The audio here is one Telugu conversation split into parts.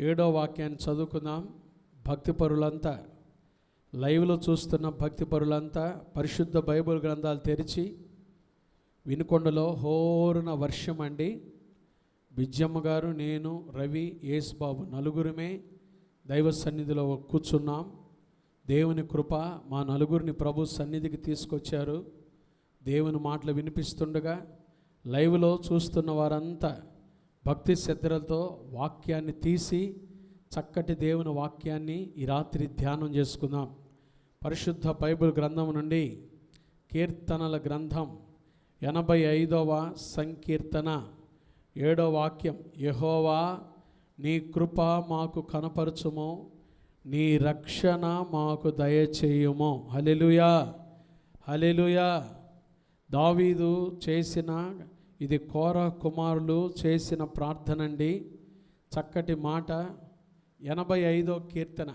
7వ వాక్యాన్ని చదువుకుందాం. భక్తిపరులంతా, లైవ్లో చూస్తున్న భక్తిపరులంతా పరిశుద్ధ బైబిల్ గ్రంథాలు తెరిచి, వినుకొండలో హోరున వర్షం అండి. బిజ్జమ్మ గారు, నేను, రవి, యేసుబాబు నలుగురమే దైవ సన్నిధిలో కూర్చున్నాం. దేవుని కృప మా నలుగురిని ప్రభు సన్నిధికి తీసుకొచ్చారు. దేవుని మాటలు వినిపిస్తుండగా లైవ్లో చూస్తున్న వారంతా భక్తి శ్రద్ధలతో వాక్యాన్ని తీసి చక్కటి దేవుని వాక్యాన్ని ఈ రాత్రి ధ్యానం చేసుకుందాం. పరిశుద్ధ బైబిల్ గ్రంథం నుండి కీర్తనల గ్రంథం 85వ సంకీర్తన 7వ వాక్యం. యెహోవా, నీ కృప మాకు కనపరచుము, నీ రక్షణ మాకు దయచేయుము. హల్లెలూయా, హల్లెలూయా. దావీదు చేసిన, ఇది కోరహ కుమారులు చేసిన ప్రార్థన అండి. చక్కటి మాట. 85వ కీర్తన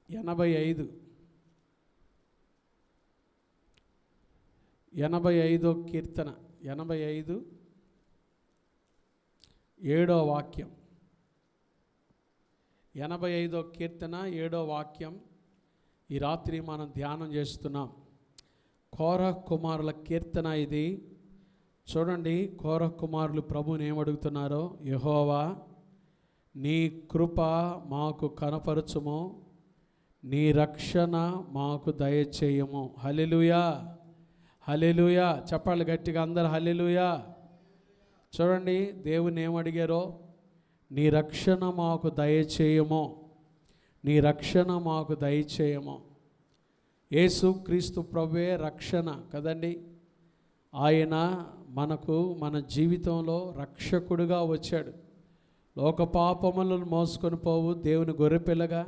85వ కీర్తన 85 7వ వాక్యం. 85వ కీర్తన 7వ వాక్యం ఈ రాత్రి మనం ధ్యానం చేస్తున్నాం. కోరహ కుమారుల కీర్తన ఇది. చూడండి, కోరహ కుమారులు ప్రభువుని ఏమడుగుతున్నారో. యెహోవా, నీ కృప మాకు కనపరచుము, నీ రక్షణ మాకు దయచేయము. హల్లెలూయా, హల్లెలూయా. చెప్పాలి గట్టిగా అందరు హల్లెలూయా. చూడండి, దేవుని ఏమడిగారో. నీ రక్షణ మాకు దయచేయము, నీ రక్షణ మాకు దయచేయము. యేసు క్రీస్తు ప్రభువే రక్షణ కదండి. ఆయన మనకు మన జీవితంలో రక్షకుడుగా వచ్చాడు. లోక పాపములను మోసుకొని పోవు దేవుని గొర్రెపిల్లగా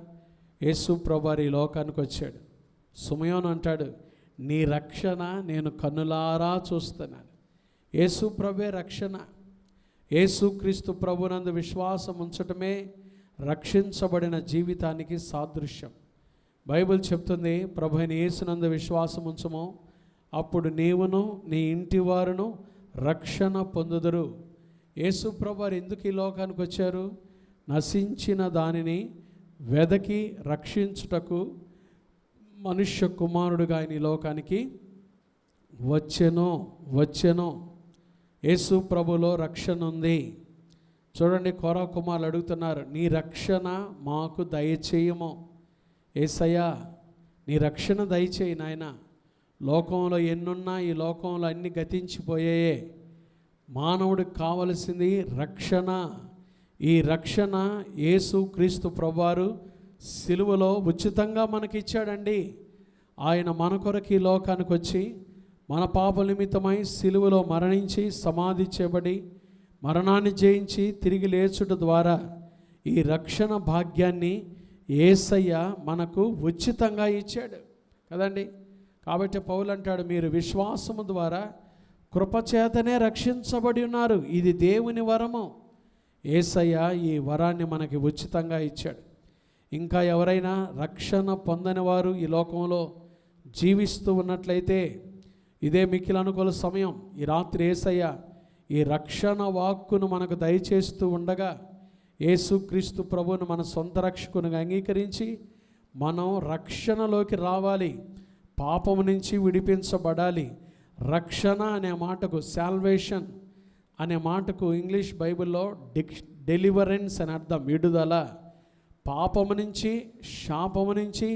యేసు ప్రభువారు ఈ లోకానికి వచ్చాడు. సుమయోను అంటాడు, నీ రక్షణ నేను కన్నులారా చూస్తున్నాను. యేసు ప్రభువే రక్షణ. యేసు క్రీస్తు ప్రభునందు విశ్వాసం ఉంచటమే రక్షించబడిన జీవితానికి సాదృశ్యం. బైబిల్ చెప్తుంది, ప్రభు అయిన యేసునందు విశ్వాసం ఉంచము, అప్పుడు నీవును నీ ఇంటి వారును రక్షణ పొందుదురు. యేసు ప్రభువారు ఎందుకు ఈ లోకానికి వచ్చారు? నశించిన దానిని వెదకి రక్షించుటకు మనుష్య కుమారుడుగా ఆయన ఈ లోకానికి వచ్చెను. యేసు ప్రభులో రక్షణ ఉంది. చూడండి, కోరహ కుమారులు అడుగుతున్నారు, నీ రక్షణ మాకు దయచేయము. యేసయ్యా, నీ రక్షణ దయచేయి నాయన. లోకంలో ఎన్నున్నా ఈ లోకంలో అన్ని గతించిపోయాయే. మానవుడికి కావలసింది రక్షణ. ఈ రక్షణ యేసు క్రీస్తు ప్రభువారు సిలువలో ఉచితంగా మనకిచ్చాడండి. ఆయన మన కొరకు ఈ లోకానికి వచ్చి మన పాప నిమిత్తమై సిలువలో మరణించి సమాధి చేయబడి మరణాన్ని జయించి తిరిగి లేచుట ద్వారా ఈ రక్షణ భాగ్యాన్ని యేసయ్య మనకు ఉచితంగా ఇచ్చాడు కదండి. కాబట్టి పౌలు అంటాడు, మీరు విశ్వాసము ద్వారా కృపచేతనే రక్షించబడి ఉన్నారు. ఇది దేవుని వరము. యేసయ్య ఈ వరాన్ని మనకి ఉచితంగా ఇచ్చాడు. ఇంకా ఎవరైనా రక్షణ పొందని వారు ఈ లోకంలో జీవిస్తూ ఉన్నట్లయితే ఇదే మిక్కిలి అనుకూల సమయం. ఈ రాత్రి యేసయ్య ఈ రక్షణ వాక్కును మనకు దయచేస్తూ ఉండగా యేసుక్రీస్తు ప్రభువును మన సొంత రక్షకునిగా అంగీకరించి మనం రక్షణలోకి రావాలి. పాపము నుంచి విడిపించబడాలి. రక్షణ అనే మాటకు, సాల్వేషన్ అనే మాటకు ఇంగ్లీష్ బైబిల్లో డెలివరెన్స్ అని అర్థం, విడుదల. పాపము నుంచి, శాపము నుంచి,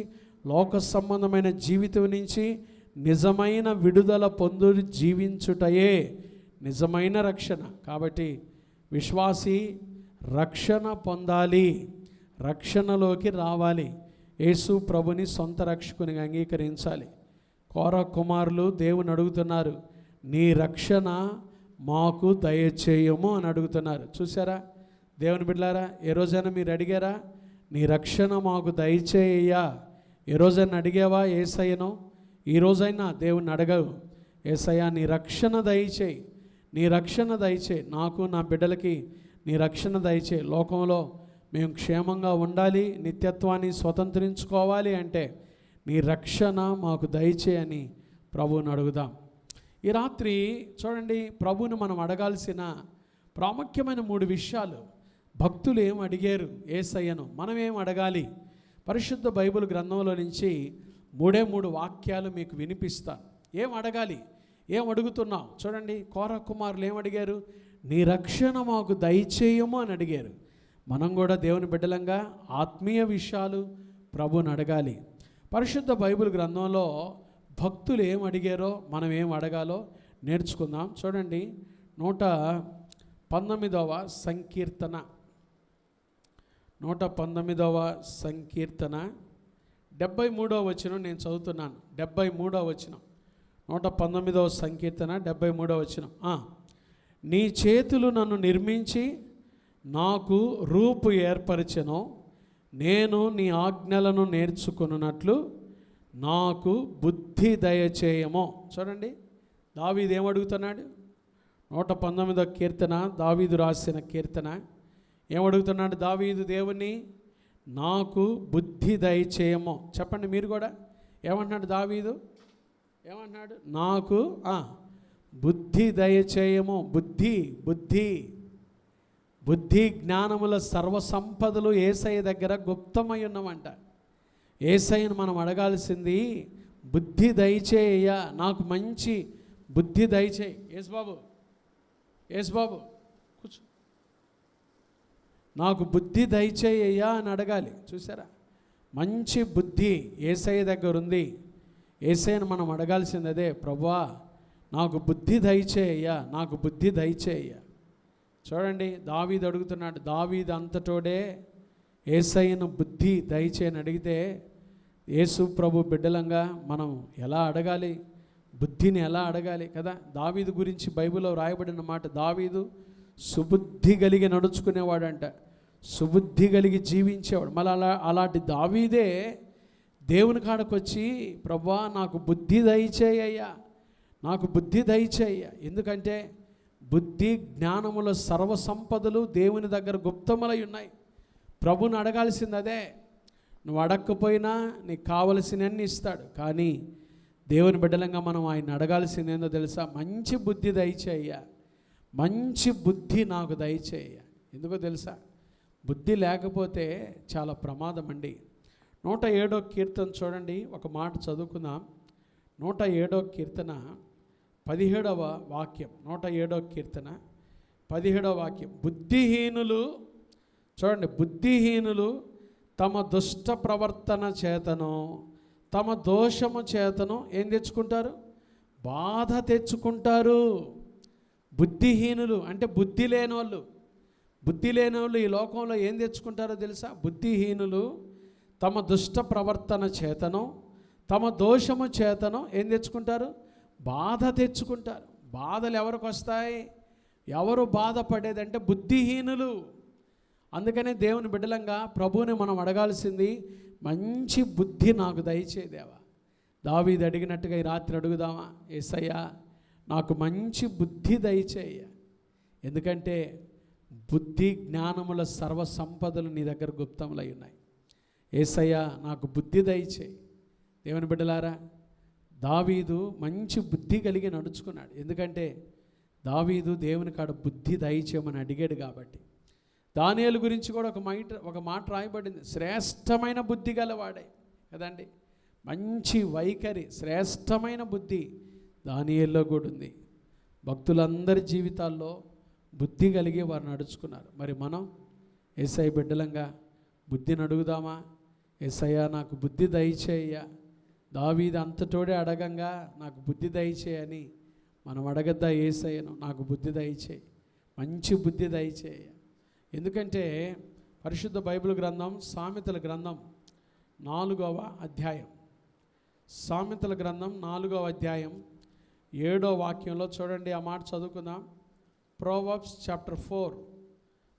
లోక సంబంధమైన జీవితం నుంచి నిజమైన విడుదల పొందు జీవించుటయే నిజమైన రక్షణ. కాబట్టి విశ్వాసి రక్షణ పొందాలి, రక్షణలోకి రావాలి, యేసు ప్రభుని సొంత రక్షకునిగా అంగీకరించాలి. కోరహ కుమారులు దేవుని అడుగుతున్నారు, నీ రక్షణ మాకు దయచేయము అని అడుగుతున్నారు. చూసారా దేవుని బిడ్డలారా, ఏ రోజైనా మీరు అడిగారా, నీ రక్షణ మాకు దయచేయ్యా? ఏ రోజైనా అడిగావా యేసయ్యను? ఈ రోజైనా దేవుణ్ణి అడగవు, యేసయ్యా నీ రక్షణ దయచేయి, నీ రక్షణ దయచేయి, నాకు నా బిడ్డలకి నీ రక్షణ దయచేయి. లోకంలో మేము క్షేమంగా ఉండాలి, నిత్యత్వాన్ని స్వతంత్రించుకోవాలి అంటే నీ రక్షణ మాకు దయచేయని ప్రభువుని అడుగుదాం. ఈ రాత్రి చూడండి, ప్రభువుని మనం అడగాల్సిన ప్రాముఖ్యమైన 3 విషయాలు భక్తులు ఏం అడిగారు యేసయ్యను, మనం ఏం అడగాలి? పరిశుద్ధ బైబిల్ గ్రంథంలో నుంచి 3 వాక్యాలు మీకు వినిపిస్తాను. ఏం అడగాలి, ఏం అడుగుతున్నాం చూడండి. కోరహ కుమారులు ఏం అడిగారు? నీ రక్షణ మాకు దయచేయము అని అడిగారు. మనం కూడా దేవుని బిడ్డలంగా ఆత్మీయ విషయాలు ప్రభుని అడగాలి. పరిశుద్ధ బైబిల్ గ్రంథంలో భక్తులు ఏం అడిగారో మనం ఏం అడగాలో నేర్చుకుందాం. చూడండి, 119వ సంకీర్తన, 119వ సంకీర్తన 73వ వచనం నేను చదువుతున్నాను. 73వ వచనం, 119వ సంకీర్తన 73వ వచనం. నీ చేతులు నన్ను నిర్మించి నాకు రూపు ఏర్పరచెను, నేను నీ ఆజ్ఞలను నేర్చుకున్నట్లు నాకు బుద్ధి దయచేయము. చూడండి, దావీదు ఏమడుగుతున్నాడు? 119వ కీర్తన దావీదు రాసిన కీర్తన. ఏమడుగుతున్నాడు దావీదు దేవుని? నాకు బుద్ధి దయచేయము. చెప్పండి మీరు కూడా, ఏమంటున్నాడు దావీదు? ఏమంటున్నాడు? నాకు బుద్ధి దయచేయము. బుద్ధి బుద్ధి బుద్ధి జ్ఞానముల సర్వసంపదలు యేసయ్య దగ్గర గుప్తమై ఉన్నవంట. యేసయ్యను మనం అడగాల్సింది బుద్ధి దయచేయ, నాకు మంచి బుద్ధి దయచేయి. యేసు బాబు కూర్చో, నాకు బుద్ధి దయచేయ్యా అని అడగాలి. చూసారా, మంచి బుద్ధి యేసయ్య దగ్గర ఉంది. యేసయ్యను మనం అడగాల్సింది అదే, ప్రభువా నాకు బుద్ధి దయచేయ్యా, నాకు బుద్ధి దయచేయ్యా. చూడండి, దావీదు అడుగుతున్నాడు. దావీదు అంతటోడే యేసయ్యను బుద్ధి దయచేయని అడిగితే, యేసు ప్రభు బిడ్డలంగా మనం ఎలా అడగాలి? బుద్ధిని ఎలా అడగాలి కదా. దావీదు గురించి బైబిల్లో రాయబడిన మాట, దావీదు సుబుద్ధి కలిగి నడుచుకునేవాడంట, సుబుద్ధి కలిగి జీవించేవాడు. మళ్ళీ అలాంటి దావీదే దేవుని కాడకు వచ్చి, ప్రభువా నాకు బుద్ధి దయచేయ్యా, నాకు బుద్ధి దయచేయ్యా. ఎందుకంటే బుద్ధి జ్ఞానముల సర్వసంపదలు దేవుని దగ్గర గుప్తములై ఉన్నాయి. ప్రభుని అడగాల్సింది అదే. నువ్వు అడగకపోయినా నీకు కావలసినన్ని ఇస్తాడు. కానీ దేవుని బిడ్డలంగా మనం ఆయన అడగాల్సింది ఏందో తెలుసా? మంచి బుద్ధి దయచేయ్యా, మంచి బుద్ధి నాకు దయచేయ్యా. ఎందుకో తెలుసా? బుద్ధి లేకపోతే చాలా ప్రమాదం అండి. 107వ కీర్తన చూడండి, ఒక మాట చదువుకుందాం. 107వ కీర్తన 17వ వాక్యం. 107వ కీర్తన 17వ వాక్యం. బుద్ధిహీనులు చూడండి, బుద్ధిహీనులు తమ దుష్ట ప్రవర్తన చేతను తమ దోషము చేతను ఏం తెచ్చుకుంటారు? బాధ తెచ్చుకుంటారు. బుద్ధిహీనులు అంటే బుద్ధి లేనోళ్ళు. బుద్ధి లేనోళ్ళు ఈ లోకంలో ఏం తెచ్చుకుంటారో తెలుసా? బుద్ధిహీనులు తమ దుష్ట ప్రవర్తన చేతను తమ దోషము చేతను ఏం తెచ్చుకుంటారు? బాధ తెచ్చుకుంటారు. బాధలు ఎవరికి వస్తాయి? ఎవరు బాధపడేదంటే బుద్ధిహీనులు. అందుకనే దేవుని బిడ్డలంగా ప్రభువుని మనం అడగాల్సింది, మంచి బుద్ధి నాకు దయచేదేవా. దావీదు అడిగినట్టుగా ఈ రాత్రి అడుగుదామా? యేసయ్యా నాకు మంచి బుద్ధి దయచేయ. ఎందుకంటే బుద్ధి జ్ఞానముల సర్వ సంపదలు నీ దగ్గర గుప్తములై ఉన్నాయి. యేసయ్యా నాకు బుద్ధి దయచేయి. దేవుని బిడ్డలారా, దావీదు మంచి బుద్ధి కలిగి నడుచుకున్నాడు. ఎందుకంటే దావీదు దేవుని కాడ బుద్ధి దయచేయమని అడిగాడు కాబట్టి. దానియేలు గురించి కూడా ఒక మాట రాయబడింది, శ్రేష్టమైన బుద్ధి గలవాడే కదండి. మంచి వైఖరి, శ్రేష్టమైన బుద్ధి దానియేలులో కూడా ఉంది. భక్తులందరి జీవితాల్లో బుద్ధి కలిగి వారు నడుచుకున్నారు. మరి మనం యేసయ్య బిడ్డలంగా బుద్ధిని అడుగుదామా? యేసయ్యా నాకు బుద్ధి దయచేయ్యా. దావీదు అంతటోడే అడగంగా నాకు బుద్ధి దయచేయని మనం అడగద్దా యేసయ్యను? నాకు బుద్ధి దయచేయి, మంచి బుద్ధి దయచేయ. ఎందుకంటే పరిశుద్ధ బైబిల్ గ్రంథం సామెతల గ్రంథం 4వ అధ్యాయం, సామెతల గ్రంథం 4వ అధ్యాయం 7వ వాక్యంలో చూడండి, ఆ మాట చదువుకుందాం. Proverbs chapter 4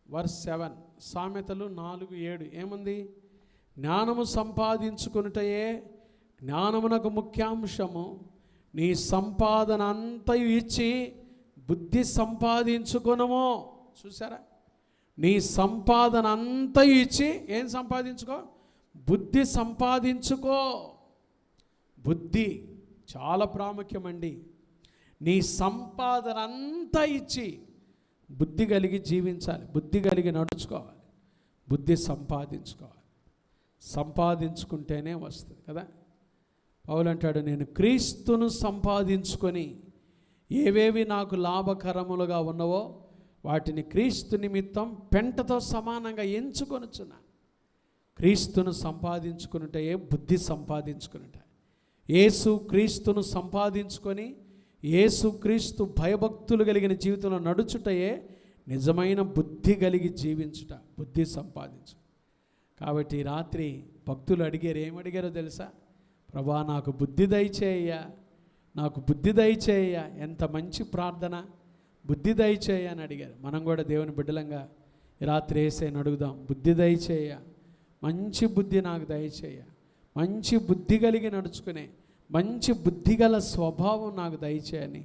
verse 7. సామెతలు 4:7 ఏముంది? జ్ఞానము సంపాదించుకున్నటయే జ్ఞానమునకు ముఖ్యాంశము, నీ సంపాదన అంతయు ఇచ్చి బుద్ధి సంపాదించుకునము. చూసారా, నీ సంపాదన అంతయు ఇచ్చి ఏం సంపాదించుకో? బుద్ధి సంపాదించుకో. బుద్ధి చాలా ప్రాముఖ్యమండి. నీ సంపాదన అంతా ఇచ్చి బుద్ధి కలిగి జీవించాలి, బుద్ధి కలిగి నడుచుకోవాలి, బుద్ధి సంపాదించుకోవాలి. సంపాదించుకుంటేనే వస్తుంది కదా. పౌలు అంటాడు, నేను క్రీస్తును సంపాదించుకొని ఏవేవి నాకు లాభకరములుగా ఉన్నవో వాటిని క్రీస్తు నిమిత్తం పెంటతో సమానంగా ఎంచుకొనుచున్నాను. క్రీస్తును సంపాదించుకున్నట్టే బుద్ధి సంపాదించుకున్నట్ట. యేసు క్రీస్తును సంపాదించుకొని యేసు క్రీస్తు భయభక్తులు కలిగిన జీవితంలో నడుచుటయే నిజమైన బుద్ధి కలిగి జీవించుట, బుద్ధి సంపాదించు. కాబట్టి రాత్రి భక్తులు అడిగారు, ఏమడిగారో తెలుసా? ప్రభా నాకు బుద్ధి దయచేయ, నాకు బుద్ధి దయచేయ. ఎంత మంచి ప్రార్థన, బుద్ధి దయచేయ అని అడిగారు. మనం కూడా దేవుని బిడ్డలంగా రాత్రి యేసయ్యను అడుగుదాం, బుద్ధి దయచేయ, మంచి బుద్ధి నాకు దయచేయ, మంచి బుద్ధి కలిగి నడుచుకునే మంచి బుద్ధిగల స్వభావం నాకు దయచేయని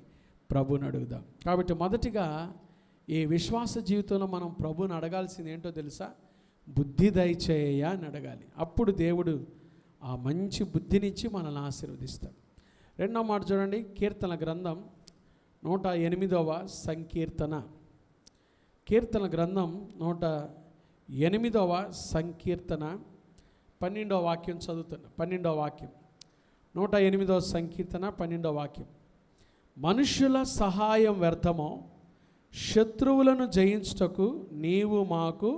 ప్రభుని అడుగుదాం. కాబట్టి మొదటిగా ఈ విశ్వాస జీవితంలో మనం ప్రభుని అడగాల్సింది ఏంటో తెలుసా? బుద్ధి దయచేయ అని అడగాలి. అప్పుడు దేవుడు ఆ మంచి బుద్ధినిచ్చి మనల్ని ఆశీర్వదిస్తాడు. రెండో మాట చూడండి, కీర్తన గ్రంథం 108వ సంకీర్తన. కీర్తన గ్రంథం 108వ సంకీర్తన 12వ వాక్యం చదువుతున్నా. 12వ వాక్యం, 108వ సంకీర్తన 12వ వాక్యం. మనుష్యుల సహాయం వ్యర్థమో, శత్రువులను జయించుటకు నీవు మాకు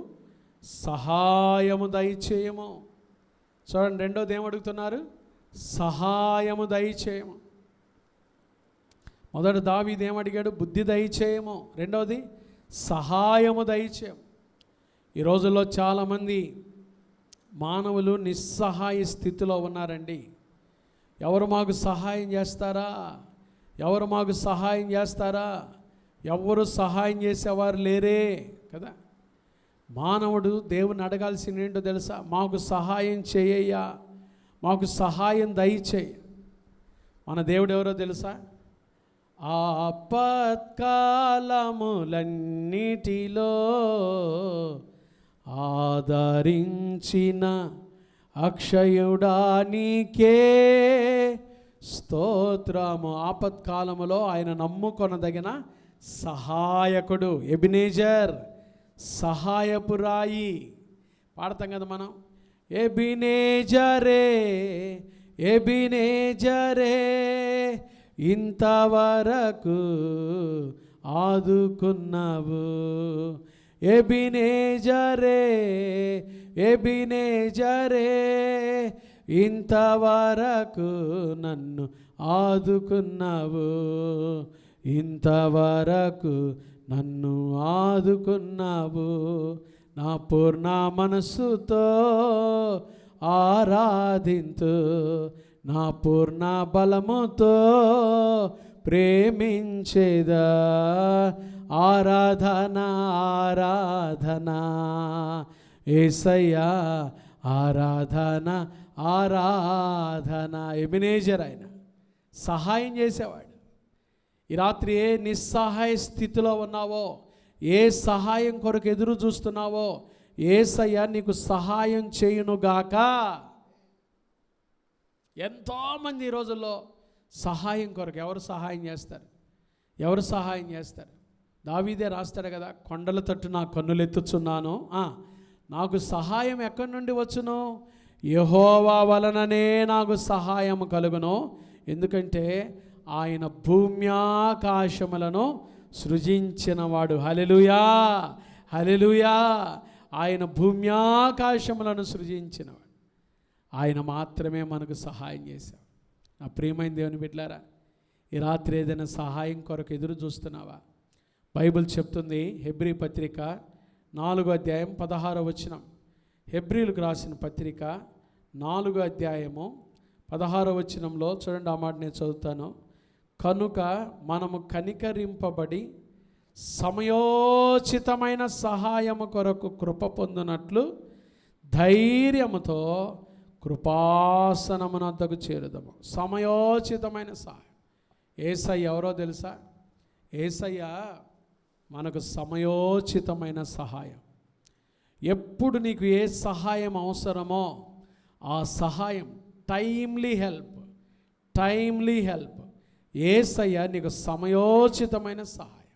సహాయము దయచేయము. చూడండి, రెండోది ఏమడుగుతున్నారు? సహాయము దయచేయము. మొదటి దావీదు ఏమడిగాడు? బుద్ధి దయచేయము. రెండవది సహాయము దయచేయము. ఈ రోజుల్లో చాలామంది మానవులు నిస్సహాయ స్థితిలో ఉన్నారండి. ఎవరు మాకు సహాయం చేస్తారా? ఎవరు మాకు సహాయం చేస్తారా? ఎవరు సహాయం చేసేవారు లేరే కదా. మానవుడు దేవుని అడగాల్సింది ఏంటో తెలుసా? మాకు సహాయం చేయయ్యా, మాకు సహాయం దయచేయ. మన దేవుడు ఎవరో తెలుసా? ఆపత్కాలములన్నిటిలో ఆదరించిన అక్షయుడా నీకే స్తోత్రము. ఆపత్కాలములో ఆయన నమ్ముకొనదగిన సహాయకుడు, ఎబినేజర్, సహాయపురాయి. పాడతాం కదా మనం, ఎబినేజరే ఎబినేజరే ఇంతవరకు ఆదుకున్నావు. ఎబినేజరే ఎబినేజరే ఇంతవరకు నన్ను ఆదుకున్నావు, ఇంతవరకు నన్ను ఆదుకున్నావు. నా పూర్ణ మనస్సుతో ఆరాధింతు, నా పూర్ణ బలముతో ప్రేమించేదా. ఆరాధన ఆరాధన యేసయ్యా, ఆరాధన ఆరాధన. ఎబినేజర్, ఆయన సహాయం చేసేవాడు. ఈ రాత్రి ఏ నిస్సహాయ స్థితిలో ఉన్నావో, ఏ సహాయం కొరకు ఎదురు చూస్తున్నావో, యేసయ్య నీకు సహాయం చేయునుగాక. ఎంతోమంది ఈ రోజుల్లో సహాయం కొరకు ఎవరు సహాయం చేస్తారు? ఎవరు సహాయం చేస్తారు? దావీదే రాస్తాడు కదా, కొండల తట్టు నా కన్నులెత్తుచున్నాను, నాకు సహాయం ఎక్కడి నుండి వచ్చును? యెహోవా వలననే నాకు సహాయం కలుగును. ఎందుకంటే ఆయన భూమ్యాకాశములను సృజించినవాడు. హల్లెలూయా, హల్లెలూయా. ఆయన భూమ్యాకాశములను సృజించినవాడు. ఆయన మాత్రమే మనకు సహాయం చేశాడు. నా ప్రియమైన దేవుని బిడ్డలారా, ఈ రాత్రి ఏదైనా సహాయం కొరకు ఎదురు చూస్తున్నావా? బైబిల్ చెప్తుంది, హెబ్రీ పత్రిక 4వ అధ్యాయం 16వ వచనం. హెబ్రీలకు రాసిన పత్రిక 4వ అధ్యాయము 16వ వచనంలో చూడండి, ఆ మాట నేను చదువుతాను. కనుక మనము కనికరింపబడి సమయోచితమైన సహాయము కొరకు కృప పొందునట్లు ధైర్యముతో కృపాసనమునొద్దకు చేరుదాము. సమయోచితమైన సహాయం. యేసయ్య ఎవరో తెలుసా? యేసయ్య మనకు సమయోచితమైన సహాయం. ఎప్పుడు నీకు ఏ సహాయం అవసరమో ఆ సహాయం, టైమ్లీ హెల్ప్, టైమ్లీ హెల్ప్. యేసయ్య నీకు సమయోచితమైన సహాయం.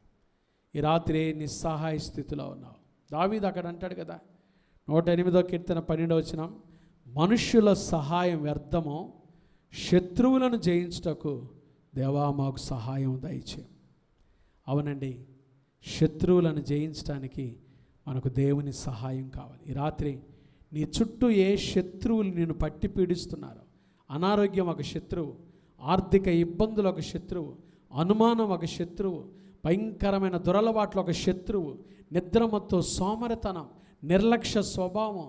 ఈ రాత్రి నిస్సహాయ స్థితిలో ఉన్నావు. దావీదు అక్కడ అంటాడు కదా, 108వ కీర్తన 12వ వచనం, మనుష్యుల సహాయం వ్యర్థము, శత్రువులను జయించుటకు దేవా మాకు సహాయం దయచేయం. అవునండి, శత్రువులను జయించడానికి మనకు దేవుని సహాయం కావాలి. ఈ రాత్రి నీ చుట్టూ ఏ శత్రువులు నిన్ను పట్టి పీడిస్తున్నారో, అనారోగ్యం ఒక శత్రువు, ఆర్థిక ఇబ్బందులు ఒక శత్రువు, అనుమానం ఒక శత్రువు, భయంకరమైన దురలవాట్లు ఒక శత్రువు, నిద్రమత్తు, సోమరితనం, నిర్లక్ష్య స్వభావం,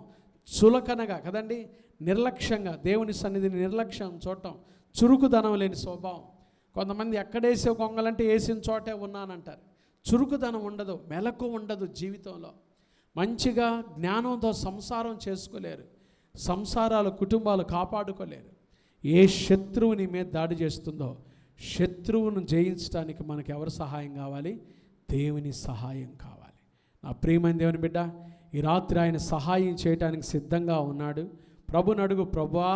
చులకనగా కదండి, నిర్లక్ష్యంగా దేవుని సన్నిధిని నిర్లక్ష్యం చూడటం, చురుకుదనం లేని స్వభావం. కొంతమంది ఎక్కడేసే కొంగలంటే వేసిన చోటే ఉన్నానంటారు. చురుకుదనం ఉండదు, మెలకు ఉండదు జీవితంలో. మంచిగా జ్ఞానంతో సంసారం చేసుకోలేరు, సంసారాలు కుటుంబాలు కాపాడుకోలేరు. ఏ శత్రువుని మీద దాడి చేస్తుందో, శత్రువును జయించడానికి మనకు ఎవరు సహాయం కావాలి? దేవుని సహాయం కావాలి. నా ప్రియమైన దేవుని బిడ్డ, ఈ రాత్రి ఆయన సహాయం చేయడానికి సిద్ధంగా ఉన్నాడు. ప్రభుని అడుగు, ప్రభువా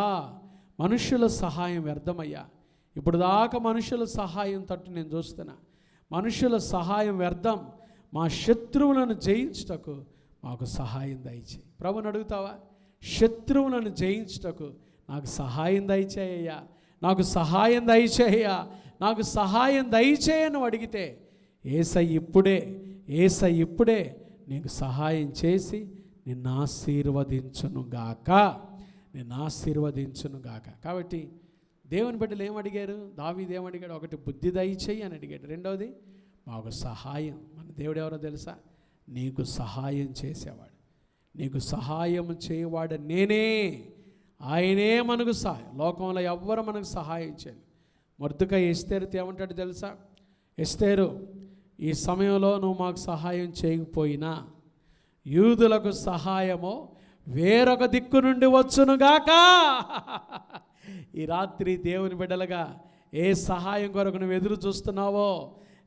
మనుషుల సహాయం వ్యర్థమయ్యా, ఇప్పుడు దాకా మనుషుల సహాయం తట్టు నేను చూస్తున్నా, మనుషుల సహాయం వ్యర్థం, మా శత్రువులను జయించుటకు మాకు సహాయం దయచేయి. ప్రభుని అడుగుతావా? శత్రువులను జయించుటకు నాకు సహాయం దయచేయ్యా, నాకు సహాయం దయచేయ్యా, నాకు సహాయం దయచేయను అడిగితే యేసయ్య ఇప్పుడే నీకు సహాయం చేసి నిన్ను ఆశీర్వదించునుగాక, కాబట్టి దేవుని బిడ్డలు ఏమడిగారు? దావీదు ఏమడిగాడు? ఒకటి, బుద్ధి దయచేయి అని అడిగాడు. రెండవది, మాకు సహాయం. మన దేవుడు ఎవరో తెలుసా? నీకు సహాయం చేసేవాడు, నీకు సహాయం చేయవాడు నేనే. ఆయనే మనకు సహాయం. లోకంలో ఎవ్వరు మనకు సహాయం చేయాలి. మొర్దెకై ఎస్తేరుతో ఏమంటాడు తెలుసా? ఎస్తేరు, ఈ సమయంలో నువ్వు మాకు సహాయం చేయకపోయినా యూదులకు సహాయము వేరొక దిక్కు నుండి వచ్చునుగాక. ఈ రాత్రి దేవుని బిడ్డలుగా ఏ సహాయం కొరకు నువ్వు ఎదురు చూస్తున్నావో,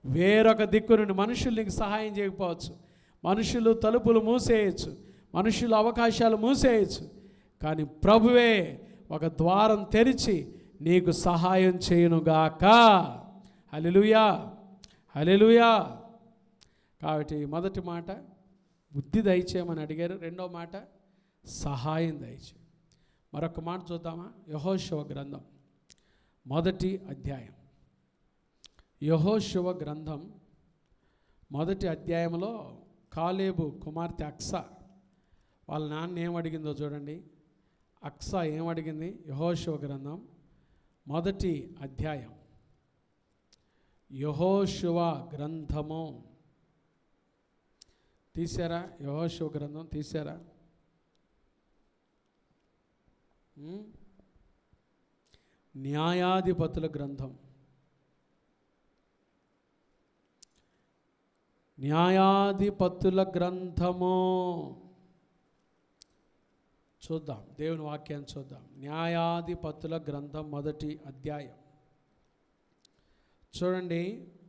వేరొక దిక్కు నుండి మనుషులు నీకు సహాయం చేయకపోవచ్చు, మనుషులు తలుపులు మూసేయచ్చు, మనుషులు అవకాశాలు మూసేయచ్చు, కానీ ప్రభువే ఒక ద్వారం తెరిచి నీకు సహాయం చేయునుగాక. హల్లెలూయా, హల్లెలూయా. కాబట్టి మొదటి మాట బుద్ధి దయచేయమని అడిగారు. రెండో మాట సహాయం దయచేయి. మరొక మాట చూద్దామా? యెహోషువ గ్రంథం 1వ అధ్యాయం. యెహోషువ గ్రంథం 1వ అధ్యాయంలో కాలేబు కుమార్తె అక్సా వాళ్ళ నాన్న ఏమడిగిందో చూడండి. అక్సా ఏమడిగింది? యెహోషువ గ్రంథం 1వ అధ్యాయం. యెహోషువ గ్రంథము తీశారా? యెహోషువ గ్రంథం తీశారా? న్యాయాధిపతుల గ్రంథం, న్యాయాధిపతుల గ్రంథము చూద్దాం, దేవుని వాక్యాన్ని చూద్దాం. న్యాయాధిపతుల గ్రంథం 1వ అధ్యాయం చూడండి,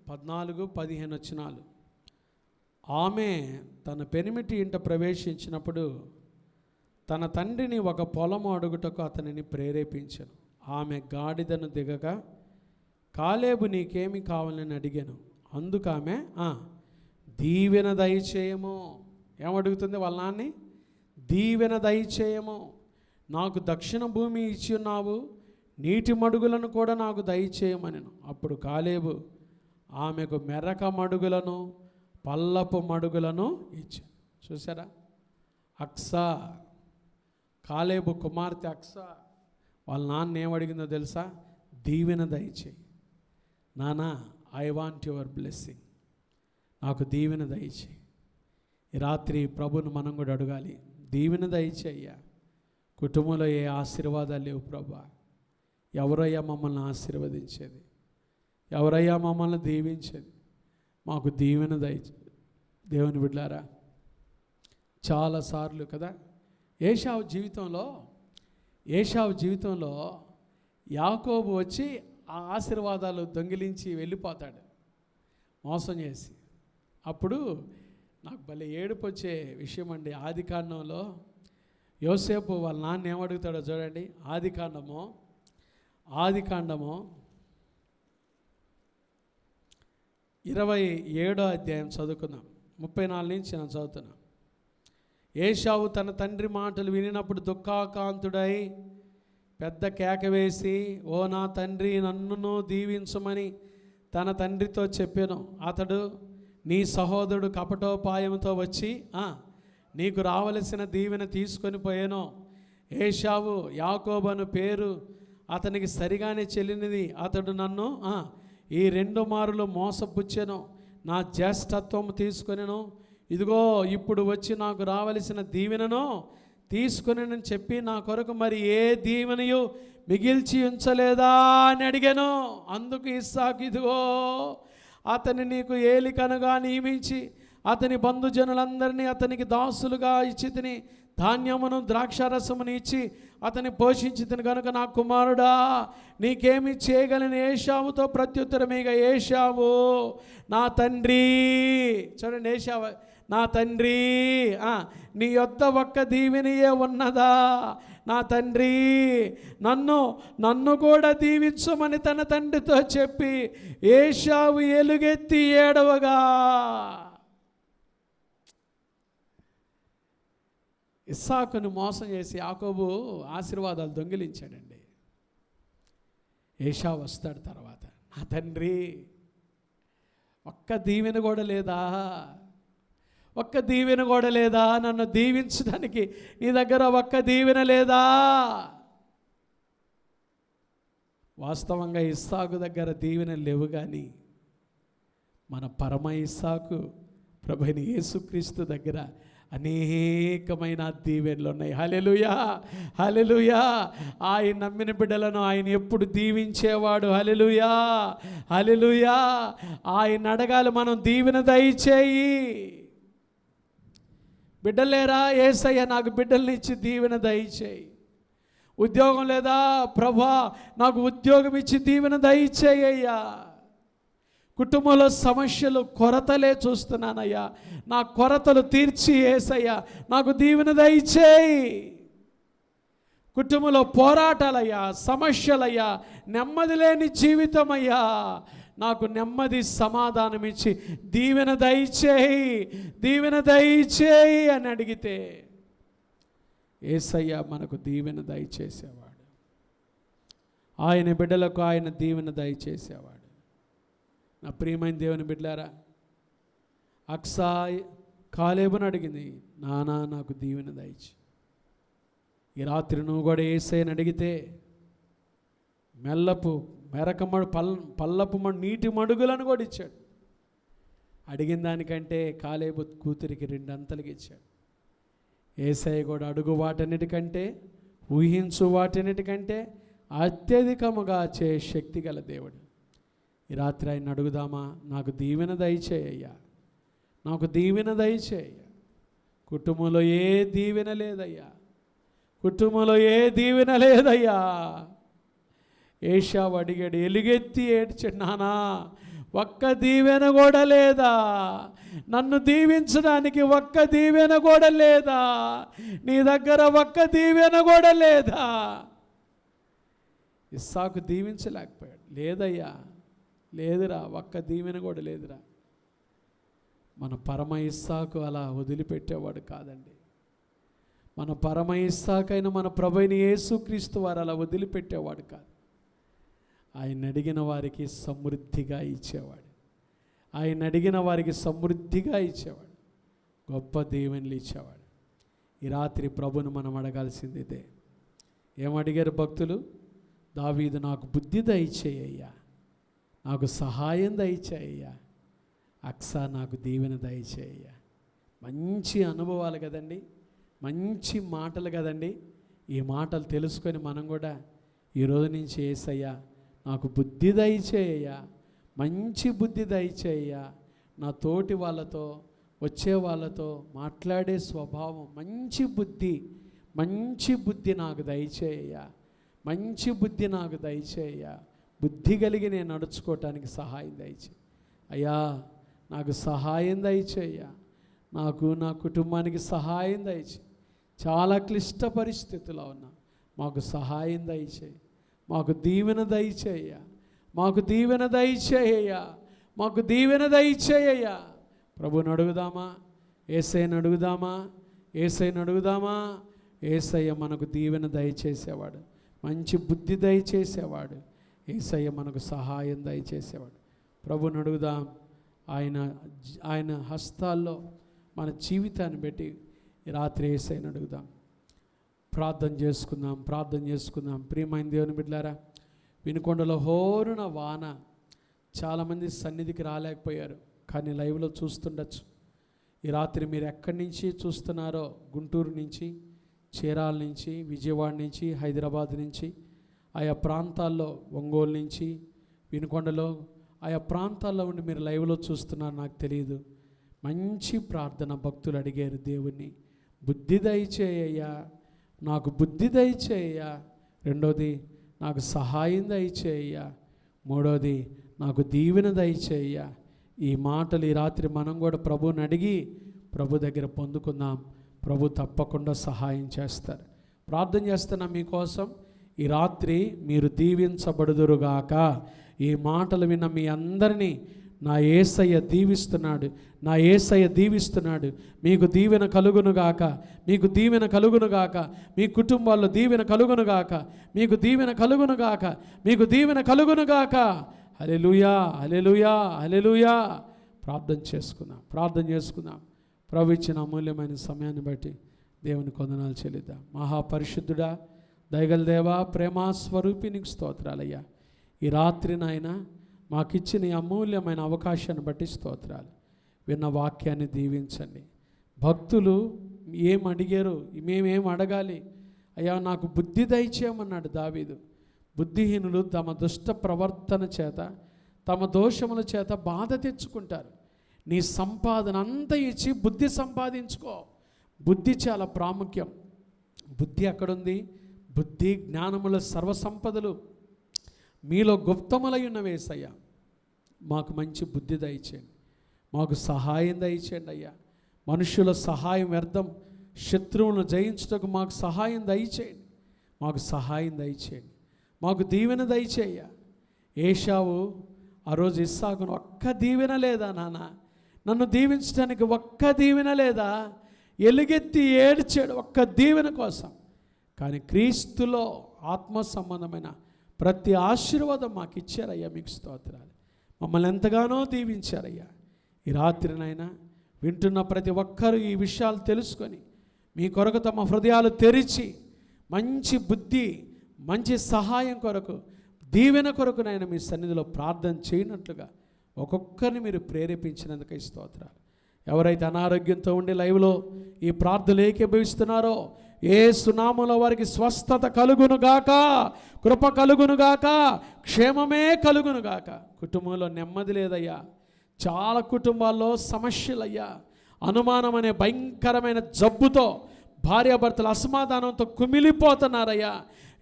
14-15 వచనాలు. ఆమె తన పెనిమిటి ఇంట ప్రవేశించినప్పుడు తన తండ్రిని ఒక పొలము అడుగుటకు అతనిని ప్రేరేపించెను. ఆమె గాడిదను దిగగా, కాలేబు నీకేమి కావాలని అడిగాను. అందుకు ఆమె దీవెన దయచేయము. ఏమడుగుతుంది వాళ్ళ నాన్ని? దీవెన దయచేయము. నాకు దక్షిణ భూమి ఇచ్చి ఉన్నావు, నీటి మడుగులను కూడా నాకు దయచేయమనెను. అప్పుడు కాలేబు ఆమెకు మెరక మడుగులను పల్లపు మడుగులను ఇచ్చాను. చూసారా? అక్సా, కాలేబు కుమార్తె అక్సా వాళ్ళ నాన్న ఏమడిగిందో తెలుసా? దీవెన దయచేయి నానా, ఐ వాంట్ యువర్ బ్లెస్సింగ్, నాకు దీవెన దయచేయి. ఈ రాత్రి ప్రభుని మనం కూడా అడగాలి, దీవెన దయచేయ్యా. కుటుంబంలో ఏ ఆశీర్వాదాలు లేవు ప్రభా, ఎవరయ్యా మమ్మల్ని ఆశీర్వదించేది, ఎవరయ్యా మమ్మల్ని దీవించేది? మాకు దీవెన దయచే. దేవుని బిడ్డలారా, చాలాసార్లు కదా ఏశావు జీవితంలో యాకోబు వచ్చి ఆ ఆశీర్వాదాలు దొంగిలించి వెళ్ళిపోతాడు మోసం చేసి. అప్పుడు నాకు భలే ఏడుపు వచ్చే విషయం అండి. ఆదికాండంలో యోసేపు వాళ్ళ నాన్న ఏమడుగుతాడో చూడండి. ఆదికాండము 27వ అధ్యాయం చదువుకుందాం. 34 నుంచి నేను చదువుతున్నా. ఏశావు తన తండ్రి మాటలు వినినప్పుడు దుఃఖాకాంతుడై పెద్ద కేక వేసి, ఓ నా తండ్రి, నన్నును దీవించమని తన తండ్రితో చెప్పాను. అతడు, నీ సహోదరుడు కపటోపాయంతో వచ్చి నీకు రావలసిన దీవెన తీసుకొని పోయాను. ఏశావు యాకోబను పేరు అతనికి సరిగానే చెల్లినది. అతడు నన్ను ఈ 2 మారులు మోసపుచ్చెను, నా జ్యేష్ఠత్వం తీసుకొనెను. ఇదిగో ఇప్పుడు వచ్చి నాకు రావలసిన దీవెనను తీసుకొనని చెప్పి నా కొరకు మరి ఏ దీవెనయు మిగిల్చి ఉంచలేదా అని అడిగాను. అందుకు ఇస్సాకు, ఇదిగో అతని నీకు ఏలికనుగా నియమించి అతని బంధుజనులందరినీ అతనికి దాసులుగా ఇచ్చితిని, ధాన్యమును ద్రాక్షారసమును ఇచ్చి అతని పోషించితిని కనుక నా కుమారుడా నీకేమి చేయగలని ఏశావుతో ప్రత్యుత్తరమేగా, ఏశావు నా తండ్రి, చూడండి, ఏశావు నా తండ్రి, నీ యొద్ద ఒక్క దీవెనయే ఉన్నదా? నా తండ్రి, నన్ను కూడా దీవించమని తన తండ్రితో చెప్పి ఏశావు ఎలుగెత్తి ఏడవగా, ఇస్సాకును మోసం చేసి యాకోబు ఆశీర్వాదాలు దొంగిలించాడండి. ఏశావు వస్తాడు తర్వాత, నా తండ్రి ఒక్క దీవెన కూడా లేదా, ఒక్క దీవెన కూడా లేదా, నన్ను దీవించడానికి నీ దగ్గర ఒక్క దీవెన లేదా? వాస్తవంగా ఇస్సాకు దగ్గర దీవెన లేవు, కానీ మన పరమ ఇస్సాకు ప్రభువైన యేసుక్రీస్తు దగ్గర అనేకమైన దీవెనలు ఉన్నాయి. హల్లెలూయా, హల్లెలూయా. ఆయన నమ్మిన బిడ్డలను ఆయన ఎప్పుడు దీవించేవాడు. హల్లెలూయా, హల్లెలూయా. ఆయన అడగాలి, మనం దీవెన దయచేయి. బిడ్డలేరా, యేసయ్య నాకు బిడ్డల్ని ఇచ్చి దీవెన దయచేయి. ఉద్యోగం లేదా, ప్రభువా నాకు ఉద్యోగం ఇచ్చి దీవెన దయచేయ్యా. కుటుంబంలో సమస్యలు, కొరతలే చూస్తున్నానయ్యా, నా కొరతలు తీర్చి యేసయ్యా నాకు దీవెన దయచేయి. కుటుంబంలో పోరాటాలయ్యా, సమస్యలయ్యా, నెమ్మది లేని జీవితమయ్యా, నాకు నెమ్మది సమాధానం ఇచ్చి దీవెన దయచేయి, దీవెన దయచేయి అని అడిగితే యేసయ్య మనకు దీవెన దయచేసేవాడు. ఆయన బిడ్డలకు ఆయన దీవెన దయచేసేవాడు. నా ప్రియమైన దేవుని బిడ్డలారా, అక్సాయ్ కాలేబుని అడిగింది, నానా నాకు దీవెన దయచి. ఈ రాత్రి నువ్వు కూడా యేసయ్యని అడిగితే పల్లపు నీటి మడుగులను కూడా ఇచ్చాడు. అడిగిన దానికంటే కాలేబు కూతురికి 2 అంతలుగా ఇచ్చాడు. యేసయ్య కూడా అడుగు వాటన్నిటికంటే, ఊహించు వాటన్నిటికంటే అత్యధికముగా చే శక్తి గల దేవుడు. ఈ రాత్రి ఆయన అడుగుదామా, నాకు దీవెన దయచేయ్యా, నాకు దీవెన దయచేయ్యా. కుటుంబంలో ఏ దీవెన లేదయ్యా, కుటుంబంలో ఏ దీవెన లేదయ్యా. ఏశావు అడిగాడు, ఎలుగెత్తి ఏడ్చాడు, నానా ఒక్క దీవెన కూడా లేదా, నన్ను దీవించడానికి ఒక్క దీవెన కూడా లేదా, నీ దగ్గర ఒక్క దీవెన కూడా లేదా. ఇస్సాకు దీవించలేకపోయాడు. లేదయ్యా, లేదురా, ఒక్క దీవెన కూడా లేదురా. మన పరమ ఇస్సాకు అలా వదిలిపెట్టేవాడు కాదండి. మన పరమ ఇస్సాకైన మన ప్రభువైన యేసుక్రీస్తు వారు అలా వదిలిపెట్టేవాడు కాదు. ఆయన అడిగిన వారికి సమృద్ధిగా ఇచ్చేవాడు. ఆయన అడిగిన వారికి సమృద్ధిగా ఇచ్చేవాడు. గొప్ప దీవెనలు ఇచ్చేవాడు. ఈ రాత్రి ప్రభుని మనం అడగాల్సింది ఇదే. ఏమడిగారు భక్తులు? దావీదు, నాకు బుద్ధి దయచేయ్యా, నాకు సహాయం దయచేయ్యా. అక్సా, నాకు దీవెన దయచేయ్యా. మంచి అనుభవాలు కదండి, మంచి మాటలు కదండి. ఈ మాటలు తెలుసుకొని మనం కూడా ఈరోజు నుంచి యేసయ్యా నాకు బుద్ధి దయచేయ్యా, మంచి బుద్ధి దయచేయ్యా. నా తోటి వాళ్ళతో, వచ్చే వాళ్ళతో మాట్లాడే స్వభావం, మంచి బుద్ధి నాకు దయచేయ్యా, మంచి బుద్ధి నాకు దయచేయ్యా. బుద్ధి కలిగి నేను నడుచుకోవటానికి సహాయం దయచేయి అయ్యా. నాకు సహాయం దయచేయ్యా, నాకు నా కుటుంబానికి సహాయం దయచేయి. చాలా క్లిష్ట పరిస్థితుల్లో ఉన్నా, మాకు సహాయం దయచేయి, మాకు దీవెన దయచేయ్యా, మాకు దీవెన దయచేయ్యా, మాకు దీవెన దయచేయ్యా. ప్రభుని అడుగుదామా? యేసయ్యను అడుగుదామా? యేసయ్యను అడుగుదామా? యేసయ్య మనకు దీవెన దయచేసేవాడు, మంచి బుద్ధి దయచేసేవాడు, యేసయ్య మనకు సహాయం దయచేసేవాడు. ప్రభుని అడుగుదాం. ఆయన హస్తాల్లో మన జీవితాన్ని పెట్టి ఈ రాత్రి యేసయ్యను అడుగుదాం. ప్రార్థన చేసుకుందాం. ప్రియమైన దేవుని బిడ్డలారా, వినుకొండలో హోరున వాన, చాలామంది సన్నిధికి రాలేకపోయారు, కానీ లైవ్లో చూస్తుండొచ్చు. ఈ రాత్రి మీరు ఎక్కడి నుంచి చూస్తున్నారో, గుంటూరు నుంచి, చీరాల నుంచి, విజయవాడ నుంచి, హైదరాబాద్ నుంచి, ఆయా ప్రాంతాల్లో, ఒంగోలు నుంచి, వినుకొండలో, ఆయా ప్రాంతాల్లో ఉండి మీరు లైవ్లో చూస్తున్నారు నాకు తెలియదు. మంచి ప్రార్థన భక్తులు అడిగారు దేవుణ్ణి, బుద్ధి దయచేయ్యా, నాకు బుద్ధి దయచేయ్యా. రెండోది, నాకు సహాయం దయచేయ్యా. మూడోది, నాకు దీవెన దయచేయ్యా. ఈ మాటలు ఈ రాత్రి మనం కూడా ప్రభువుని అడిగి ప్రభు దగ్గర పొందుకుందాం. ప్రభు తప్పకుండా సహాయం చేస్తారు. ప్రార్థన చేస్తున్నా మీకోసం. ఈ రాత్రి మీరు దీవించబడుదురుగాక. ఈ మాటలు విన్న మీ అందరినీ నా యేసయ్య దీవిస్తున్నాడు, నా యేసయ్య దీవిస్తున్నాడు. మీకు దీవెన కలుగునుగాక, మీకు దీవెన కలుగునుగాక, మీ కుటుంబాల్లో దీవెన కలుగునుగాక, మీకు దీవెన కలుగునుగాక, మీకు దీవెన కలుగునుగాక. హల్లెలూయా, హల్లెలూయా, హల్లెలూయా. ప్రార్థన చేసుకుందాం. ప్రభు ఇచ్చిన అమూల్యమైన సమయాన్ని బట్టి దేవుని వందనాలు చెల్లిద్దాం. మహాపరిశుద్ధుడా, దయగల దేవా, ప్రేమా స్వరూపి, నీకు స్తోత్రాలయ్యా. ఈ రాత్రి నాయన మాకిచ్చిన ఈ అమూల్యమైన అవకాశాన్ని బట్టి స్తోత్రాలు. విన్న వాక్యాన్ని దీవించండి. భక్తులు ఏం అడిగారు, మేమేం అడగాలి అయ్యా? నాకు బుద్ధి దయచేయమన్నాడు దావీదు. బుద్ధిహీనులు తమ దుష్ట ప్రవర్తన చేత, తమ దోషముల చేత బాధ తెచ్చుకుంటారు. నీ సంపాదన అంతా ఇచ్చి బుద్ధి సంపాదించుకో. బుద్ధి చాలా ప్రాముఖ్యం. బుద్ధి ఎక్కడుంది? బుద్ధి జ్ఞానముల సర్వసంపదలు మీలో గుప్తములై ఉన్నవేసయ్యా. మాకు మంచి బుద్ధి దయచేయండి, మాకు సహాయం దయచేయండి అయ్యా. మనుషుల సహాయం వ్యర్థం. శత్రువులను జయించుటకు మాకు సహాయం దయచేయండి, మాకు సహాయం దయచేయండి, మాకు దీవెన దయచేయ్యా. ఏశావు ఆ రోజు ఇస్సాకును, ఒక్క దీవెన లేదా నాన్న, నన్ను దీవించడానికి ఒక్క దీవెన లేదా? ఎలుగెత్తి ఏడ్చాడు ఒక్క దీవెన కోసం. కానీ క్రీస్తులో ఆత్మ సంబంధమైన ప్రతి ఆశీర్వాదం మాకు ఇచ్చారయ్యా. మీకు స్తోత్రాలు. మమ్మల్ని ఎంతగానో దీవించారయ్యా. ఈ రాత్రినైనా వింటున్న ప్రతి ఒక్కరూ ఈ విషయాలు తెలుసుకొని మీ కొరకు తమ హృదయాలు తెరిచి మంచి బుద్ధి, మంచి సహాయం కొరకు, దీవెన కొరకు నాయన మీ సన్నిధిలో ప్రార్థన చేయనట్లుగా ఒక్కొక్కరిని మీరు ప్రేరేపించినందుకు ఈ స్తోత్రాలు. ఎవరైతే అనారోగ్యంతో ఉండి లైవ్లో ఈ ప్రార్థనలు ఏకీభవిస్తున్నారో యేసు నామములో వారికి స్వస్థత కలుగునుగాక, కృప కలుగునుగాక, క్షేమమే కలుగునుగాక. కుటుంబంలో నెమ్మది లేదయ్యా. చాలా కుటుంబాల్లో సమస్యలయ్యా. అనుమానం అనే భయంకరమైన జబ్బుతో భార్యాభర్తల అసమాధానంతో కుమిలిపోతున్నారయ్యా.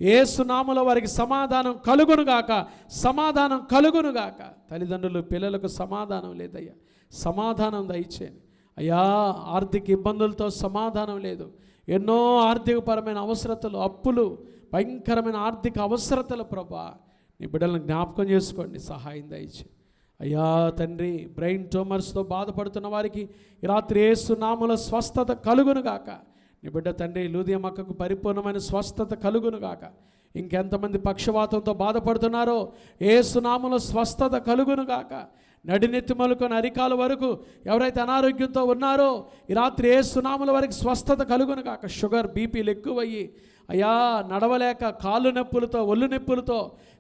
యేసు నామములో వారికి సమాధానం కలుగునుగాక, సమాధానం కలుగునుగాక. తల్లిదండ్రులు పిల్లలకు సమాధానం లేదయ్యా, సమాధానం దయచేయండి అయ్యా. ఆర్థిక ఇబ్బందులతో సమాధానం లేదు. ఎన్నో ఆర్థికపరమైన అవసరతలు, అప్పులు, భయంకరమైన ఆర్థిక అవసరతలు ప్రభా, నీ బిడ్డలను జ్ఞాపకం చేసుకోండి, సహాయం దయచేయండి అయ్యా. తండ్రి, బ్రెయిన్ ట్యూమర్స్తో బాధపడుతున్న వారికి ఈ రాత్రి యేసు నామములో స్వస్థత కలుగునుగాక. నీ బిడ్డ తండ్రి లూదియమ్మకు పరిపూర్ణమైన స్వస్థత కలుగునుగాక. ఇంకెంతమంది పక్షవాతంతో బాధపడుతున్నారో యేసు నామములో స్వస్థత కలుగునుగాక. నడినెత్తి మొదలుకొని అరికాల వరకు ఎవరైతే అనారోగ్యంతో ఉన్నారో ఈ రాత్రి యేసు నామముల వరకు స్వస్థత కలుగునుగాక. షుగర్, బీపీలు ఎక్కువయ్యి అయ్యా నడవలేక కాళ్ళు నొప్పులతో, ఒళ్ళు నొప్పులతో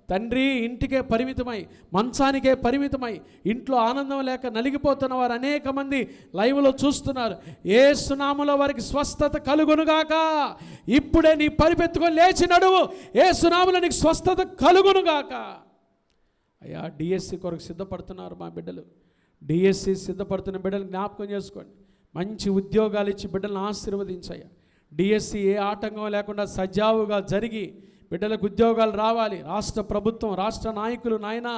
తండ్రి ఇంటికే పరిమితమై, మంచానికే పరిమితమై, ఇంట్లో ఆనందం లేక నలిగిపోతున్న వారు అనేక మంది లైవ్లో చూస్తున్నారు. యేసు నామములో వారికి స్వస్థత కలుగునుగాక. ఇప్పుడే నీ పరిపెత్తుకొని లేచి నడువు. యేసు నామములో నీకు స్వస్థత కలుగునుగాక. అయ్యా డిఎస్సి కొరకు సిద్ధపడుతున్నారు మా బిడ్డలు. డిఎస్సి సిద్ధపడుతున్న బిడ్డలు జ్ఞాపకం చేసుకోండి. మంచి ఉద్యోగాలు ఇచ్చి బిడ్డలను ఆశీర్వదించయ్యా. డిఎస్సి ఏ ఆటంకం లేకుండా సజావుగా జరిగి బిడ్డలకు ఉద్యోగాలు రావాలి. రాష్ట్ర ప్రభుత్వం, రాష్ట్ర నాయకులు నాయన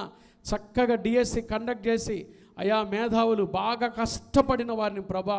చక్కగా డిఎస్సి కండక్ట్ చేసి అయా మేధావులు బాగా కష్టపడిన వారిని ప్రభా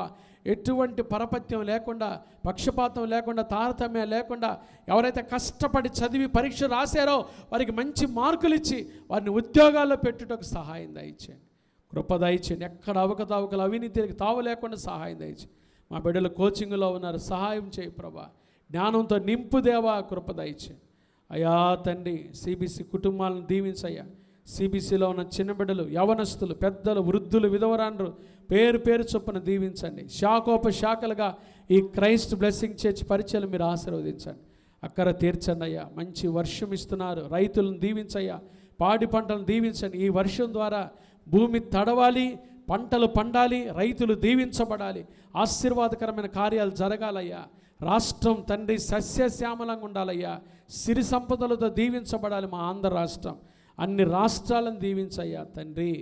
ఎటువంటి పరపత్యం లేకుండా, పక్షపాతం లేకుండా, తారతమ్యం లేకుండా ఎవరైతే కష్టపడి చదివి పరీక్ష రాశారో వారికి మంచి మార్కులు ఇచ్చి వారిని ఉద్యోగాల్లో పెట్టుటకు సహాయం దయచేయండి. కృప దయచేయండి. ఎక్కడ అవకతవకలు అవినీతికి తావు లేకుండా సహాయం దయచేయండి. మా బిడ్డలు కోచింగ్లో ఉన్నారు, సహాయం చేయి ప్రభా. జ్ఞానంతో నింపు దేవా, కృప దయచేయండి. అయా తండ్రి, సిబిసి కుటుంబాలను దీవించయ్యా. సిబిసిలో ఉన్న చిన్న బిడ్డలు, యవనస్తులు, పెద్దలు, వృద్ధులు, విధవరాండ్రు పేరు పేరు చొప్పున దీవించండి. శాఖోపశాఖలుగా ఈ క్రైస్ట్ బ్లెస్సింగ్ చర్చ్ పరిచయం మీరు ఆశీర్వదించండి. అక్కర తీర్చండి అయ్యా. మంచి వర్షం ఇస్తున్నారు, రైతులను దీవించయ్యా. పాడి పంటలను దీవించండి. ఈ వర్షం ద్వారా భూమి తడవాలి, పంటలు పండాలి, రైతులు దీవించబడాలి, ఆశీర్వాదకరమైన కార్యాలు జరగాలయ్యా. రాష్ట్రం తండ్రి సస్యశ్యామలంగా ఉండాలయ్యా. సిరి సంపదలతో దీవించబడాలి మా ఆంధ్ర రాష్ట్రం. అన్ని రాష్ట్రాలను దీవించయ్యా తండ్రి.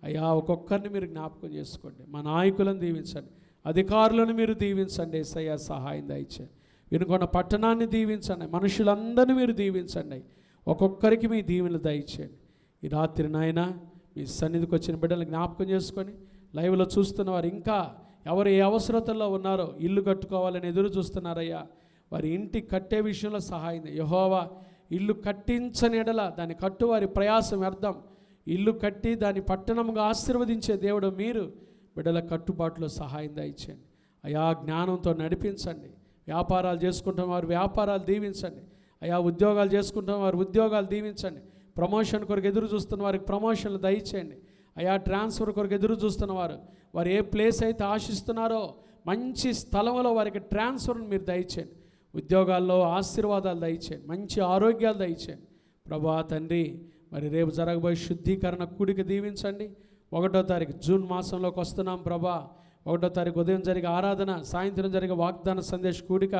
అయ్యా ఒక్కొక్కరిని మీరు జ్ఞాపకం చేసుకోండి. మా నాయకులను దీవించండి, అధికారులను మీరు దీవించండి. యేసయ్యా సహాయం దయచేయండి. వినుకొండ పట్టణాన్ని దీవించండి, మనుషులందరినీ మీరు దీవించండి. ఒక్కొక్కరికి మీ దీవెనలు దయచేయండి. ఈ రాత్రి నాయన మీ సన్నిధికి వచ్చిన బిడ్డలు జ్ఞాపకం చేసుకొని, లైవ్లో చూస్తున్న వారు ఇంకా ఎవరు ఏ అవసరతల్లో ఉన్నారో, ఇల్లు కట్టుకోవాలని ఎదురు చూస్తున్నారయ్యా, వారి ఇంటి కట్టే విషయంలో సహాయం. యెహోవా ఇల్లు కట్టించని ఎడల దాని కట్టు వారి ప్రయాసం వ్యర్థం. ఇల్లు కట్టి దాని పట్టణంగా ఆశీర్వదించే దేవుడు మీరు. బిడ్డల కట్టుబాటులో సహాయం దయచేయండి అయా. జ్ఞానంతో నడిపించండి. వ్యాపారాలు చేసుకుంటున్న వారు వ్యాపారాలు దీవించండి అయా. ఉద్యోగాలు చేసుకుంటున్న వారు ఉద్యోగాలు దీవించండి. ప్రమోషన్ కొరకు ఎదురు చూస్తున్న వారికి ప్రమోషన్లు దయచేయండి అయా. ట్రాన్స్ఫర్ కొరకు ఎదురు చూస్తున్న వారు ఏ ప్లేస్ అయితే ఆశిస్తున్నారో మంచి స్థలంలో వారికి ట్రాన్స్ఫర్ని మీరు దయచేయండి. ఉద్యోగాల్లో ఆశీర్వాదాలు దయచేయండి, మంచి ఆరోగ్యాలు దయచేయండి ప్రభా తండ్రి. మరి రేపు జరగబోయే శుద్ధీకరణ కూడిక దీవించండి. 1వ తారీఖు జూన్ మాసంలోకి వస్తున్నాం ప్రభా. 1వ తారీఖు ఉదయం జరిగే ఆరాధన, సాయంత్రం జరిగే వాగ్దాన సందేశ కూడిక,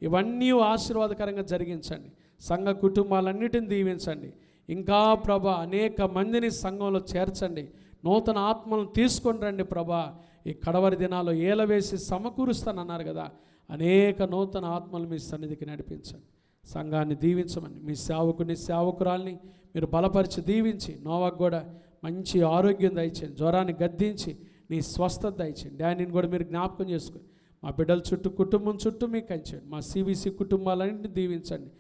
ఇవన్నీ ఆశీర్వాదకరంగా జరిగించండి. సంఘ కుటుంబాలన్నిటిని దీవించండి. ఇంకా ప్రభా అనేక మందిని సంఘంలో చేర్చండి. నూతన ఆత్మలను తీసుకొని రండి ప్రభా. ఈ కడవరి దినాల్లో ఏలవేసి సమకూరుస్తానన్నారు కదా, అనేక నూతన ఆత్మలు మీ సన్నిధికి నడిపించండి. సంఘాన్ని దీవించమని, మీ సేవకుని సేవకురాల్ని మీరు బలపరిచి దీవించి, నోవాకు కూడా మంచి ఆరోగ్యం దయచేయండి, జ్వరాన్ని గద్దించి నీ స్వస్థత దయచేయండి. డానీని కూడా మీరు జ్ఞాపకం చేసుకొని మా బిడ్డల చుట్టూ, కుటుంబం చుట్టూ మీకు కంచండి. మా సిబిసి కుటుంబాలన్నింటినీ దీవించండి.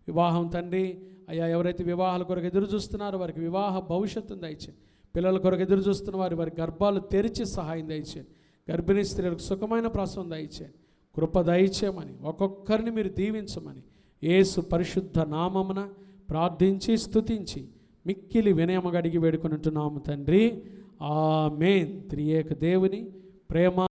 వివాహం తండ్రి అయ్యా, ఎవరైతే వివాహాల కొరకు ఎదురు చూస్తున్నారో వారికి వివాహ భవిష్యత్తును దయచేయండి. పిల్లల కొరకు ఎదురు చూస్తున్న వారి గర్భాలు తెరిచి సహాయం దయచేయండి. గర్భిణీ స్త్రీలకు సుఖమైన ప్రసవం దయచేయండి. కృప దయచేయమని, ఒక్కొక్కరిని మీరు దీవించమని యేసు పరిశుద్ధ నామమున ప్రార్థించి స్తుతించి మిక్కిలి వినయముగా అడిగి వేడుకొనుంటున్నాము తండ్రి. ఆమేన్. త్రియేక దేవుని ప్రేమ,